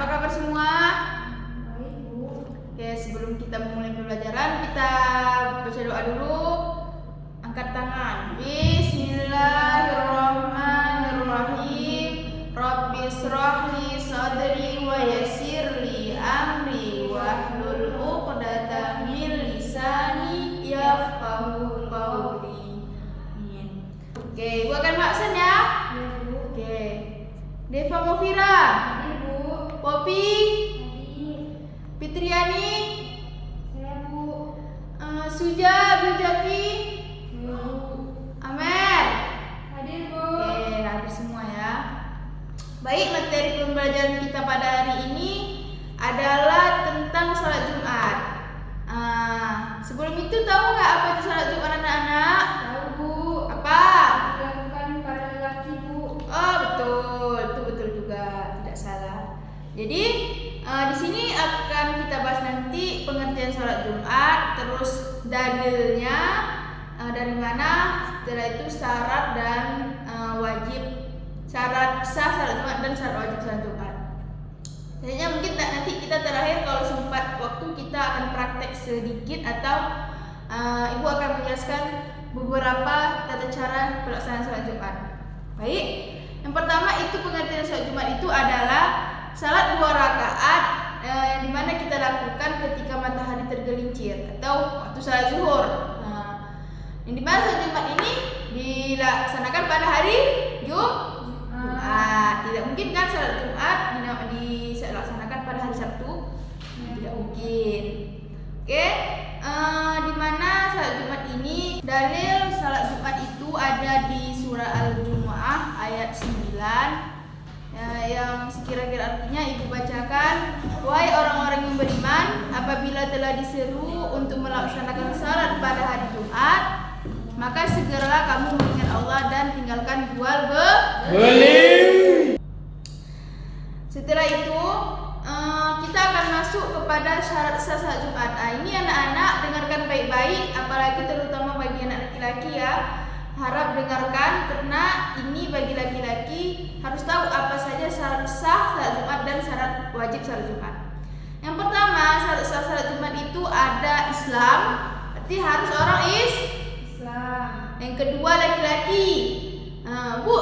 kabar semua? Baik, Bu. Oke, sebelum kita memulai pembelajaran, kita baca doa dulu. Angkat tangan. Bismillahirrahmanirrahim. Rabbi shrah li sadri wa yassir li amri wahlul 'uqdatam min lisani yafqahu qawli. Amin. Oke, Ibu akan maksan ya. Ya, Bu. Oke. Deva Mufira, Hadir, Bu. Popi, Hadir. Fitriani, Saya, Bu. Suja, Biljaki, Saya, Bu. Amer. Hadir, Bu. Oke, hadir semua ya. Baik, materi pembelajaran kita pada hari ini adalah tentang salat Jumat. Sebelum itu tahu nggak apa itu salat Jumat anak-anak? Tahu, Bu. Apa? Dilakukan pada lelaki, Bu. Oh betul, itu betul juga, tidak salah. Jadi di sini akan kita bahas nanti pengertian salat Jumat, terus dalilnya dari mana, setelah itu syarat dan wajib, syarat sah salat Jumat dan syarat wajib salat Jumat. Selanjutnya mungkin nanti kita terakhir kalau sempat waktu kita akan praktek sedikit atau Ibu akan menjelaskan beberapa tata cara pelaksanaan salat Jumat. Baik, yang pertama itu pengertian salat Jumat itu adalah salat 2 rakaat yang dimana kita lakukan ketika matahari tergelincir atau waktu salat zuhur. Yang dimana salat Jumat ini dilaksanakan pada hari Jumat. Tidak mungkin kan salat Jumat dilaksanakan pada hari Sabtu? Tidak mungkin. Oke, dimana salat Jumat ini dalil salat Jumat itu ada di surah Al-Jumu'ah ayat 9. Yang sekira-kira artinya Ibu bacakan. Wahai orang-orang yang beriman, apabila telah diseru untuk melaksanakan salat pada hari Jumat, maka segeralah kamu mengingat Allah dan tinggalkan jual beli. Setelah itu kita akan masuk kepada syarat sah salat Jumat. Ini anak-anak dengarkan baik-baik, apalagi terutama bagi anak laki-laki ya. Harap dengarkan karena ini bagi laki-laki harus tahu apa saja syarat sah salat Jumat dan syarat wajib salat Jumat. Yang pertama, syarat sah salat Jumat itu ada Islam, berarti harus orang Islam. Yang kedua laki-laki. Bu,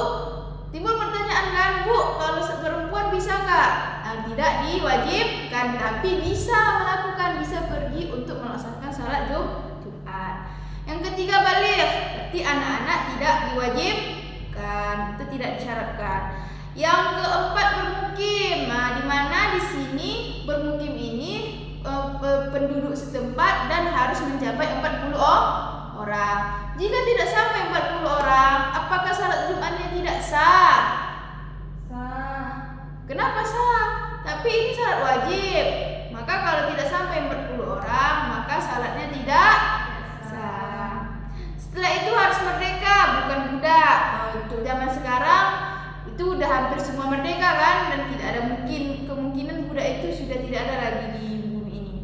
timbul pertanyaan kan, Bu, kalau perempuan bisa nggak? Tidak diwajibkan, tapi bisa melakukan, bisa pergi untuk melaksanakan salat Jumat. Yang ketiga baligh, berarti anak-anak tidak diwajibkan, itu tidak disyaratkan. Yang keempat bermukim, di mana di sini bermukim ini penduduk setempat dan harus mencapai 40 orang. Jika tidak sampai 40 orang, apakah salat Jumatnya tidak sah? Sah. Kenapa sah? Tapi ini salat wajib. Maka kalau tidak sampai 40 orang, maka salatnya tidak sah. Setelah itu harus merdeka, bukan budak. Untuk zaman sekarang itu udah hampir semua merdeka kan, dan tidak ada kemungkinan budak itu sudah tidak ada lagi di bumi ini.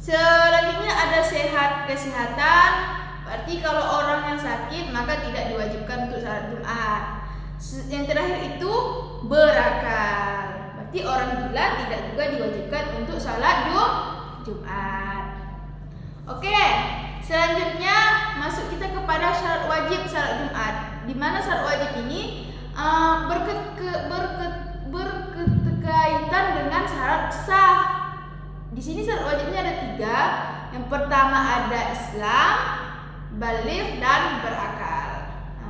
Selanjutnya ada kesehatan, berarti kalau orang yang sakit maka tidak diwajibkan untuk salat Jumat. Yang terakhir itu berakal, berarti orang gila tidak juga diwajibkan untuk salat Jumat. Oke, selanjutnya masuk kita kepada syarat wajib salat Jumat. Di mana syarat wajib ini berkaitan dengan syarat sah. Di sini syarat wajibnya ada 3. Yang pertama ada Islam, baligh dan berakal.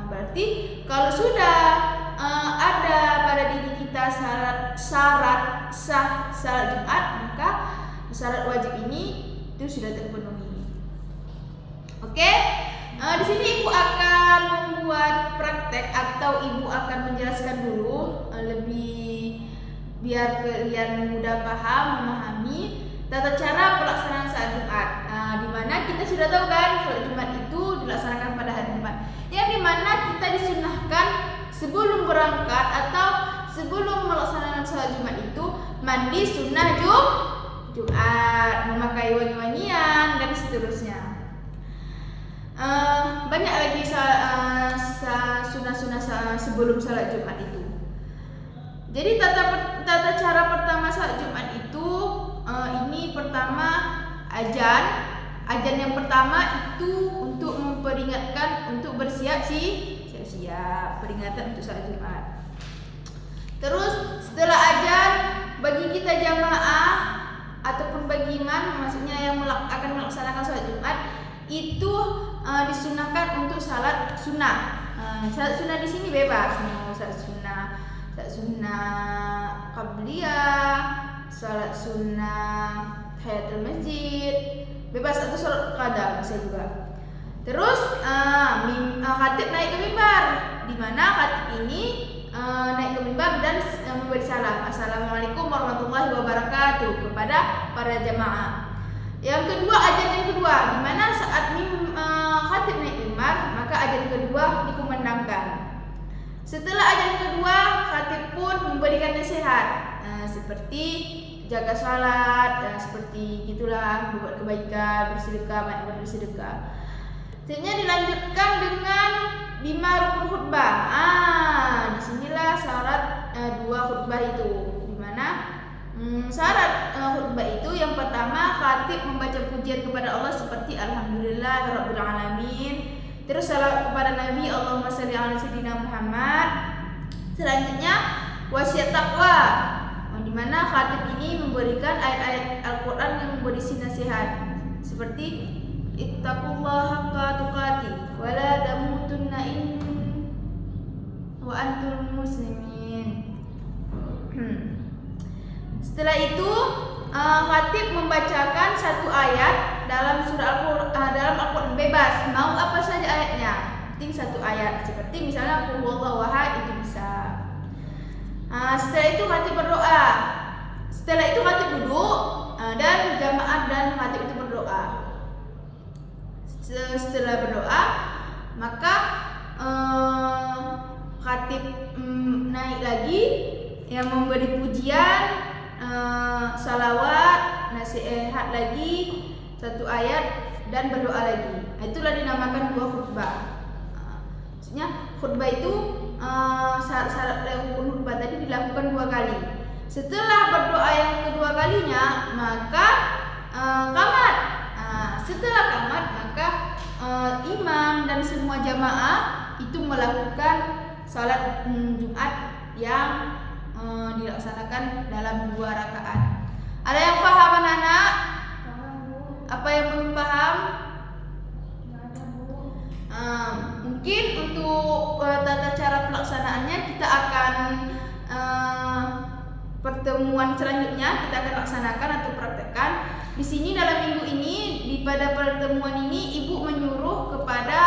Berarti kalau sudah ada pada diri kita syarat sah salat Jumat, maka syarat wajib ini itu sudah terpenuhi. Oke, di sini Ibu akan membuat praktek atau Ibu akan menjelaskan dulu lebih biar kalian mudah paham, memahami tata cara pelaksanaan salat Jumat. Di mana kita sudah tahu kan salat Jumat itu dilaksanakan pada hari Jumat. Yang di mana kita disunahkan sebelum berangkat atau sebelum melaksanakan salat Jumat itu mandi sunnah Jumat, memakai wangi-wangian dan seterusnya. Banyak lagi sunnah-sunnah sebelum salat Jumat itu. Jadi tata tata cara pertama salat Jumat itu ini pertama azan yang pertama itu untuk memperingatkan untuk bersiap-siap peringatan untuk salat Jumat. Terus setelah azan bagi kita jamaah ataupun bagi imam maksudnya yang akan melaksanakan salat Jumat itu disunahkan untuk salat sunnah. Salat sunnah di sini bebas, mau salat sunnah qabliyah, salat sunnah tahiyatul masjid, bebas, atau salat qada bisa juga. Terus khatib naik ke mimbar, di mana khatib ini naik ke mimbar dan memberi salam, assalamualaikum warahmatullahi wabarakatuh kepada para jamaah. Yang kedua, azan yang kedua, di mana saat khatib naik mimbar maka azan kedua dikumandangkan. Setelah azan kedua, khatib pun memberikan nasihat seperti jaga salat, seperti gitulah, berbuat kebaikan, bersedekah, banyak bersedekah. Selanjutnya dilanjutkan dengan 5 rukun khutbah. Disinilah syarat 2 khutbah itu, dimana syarat khutbah itu yang pertama khatib membaca pujian kepada Allah seperti alhamdulillahirabbil alamin. Terus salawat kepada Nabi, Allahumma shalli ala sayyidina Muhammad. Selanjutnya wasiat takwa, di mana khatib ini memberikan ayat-ayat Al-Qur'an yang berisi nasihat seperti ittaqullaha haqqa tuqatih wa la tamutunna illa wa antum muslimin. Setelah itu khatib membacakan satu ayat dalam surah Al-Qur'an, bebas mau apa saja ayatnya, penting satu ayat, seperti misalnya qul huwallahu ahad, itu bisa. Setelah itu khatib berdoa. Setelah itu khatib duduk dan jamaah dan khatib itu berdoa. Setelah berdoa maka khatib naik lagi yang memberi pujian, salawat, nasihat lagi, satu ayat dan berdoa lagi. Itulah dinamakan 2 khutbah. Maksudnya khutbah itu syarat khutbah tadi dilakukan 2 kali. Setelah berdoa yang kedua kalinya maka qamat. Setelah qamat maka imam dan semua jamaah itu melakukan salat Jumat yang dilaksanakan dalam 2 rakaat. Ada yang paham anak-anak? Apa yang belum paham? Mungkin untuk tata cara pelaksanaannya kita akan pertemuan selanjutnya kita akan laksanakan atau praktekkan. Di sini dalam minggu ini, pada pertemuan ini ibu menyuruh kepada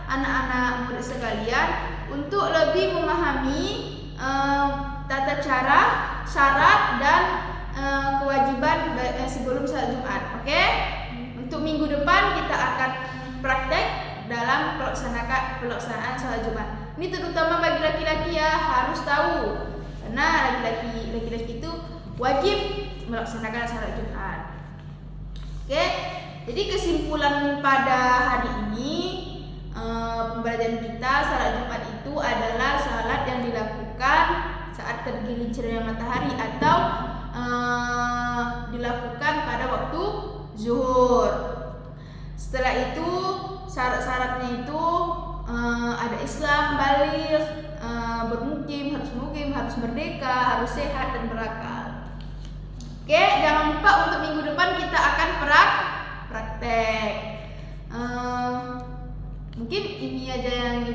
anak-anak murid sekalian untuk lebih memahami tata cara, syarat dan kewajiban sebelum salat Jumat. Oke? Untuk minggu depan kita akan praktek dalam pelaksanaan salat Jumat. Ini terutama bagi laki-laki ya, harus tahu. Karena laki-laki itu wajib melaksanakan salat Jumat. Oke? Jadi kesimpulan pada hari ini pembelajaran kita, salat Jumat itu adalah salat yang dilakukan saat tergelincirnya matahari atau dilakukan pada waktu zuhur. Setelah itu syarat-syaratnya itu ada Islam, baligh, bermukim, harus merdeka, harus sehat dan berakal. Oke, jangan lupa untuk minggu depan kita akan praktek. Mungkin ini aja yang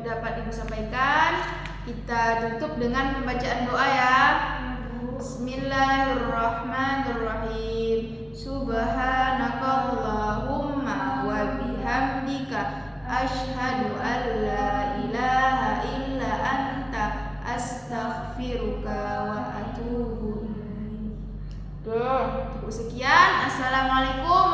dapat ibu sampaikan. Kita tutup dengan pembacaan doa ya. Bismillahirrahmanirrahim. Subhanakallahumma wa bihamdika asyhadu an la ilaha illa anta astaghfiruka wa atubu ilaik. Cukup sekian. Assalamualaikum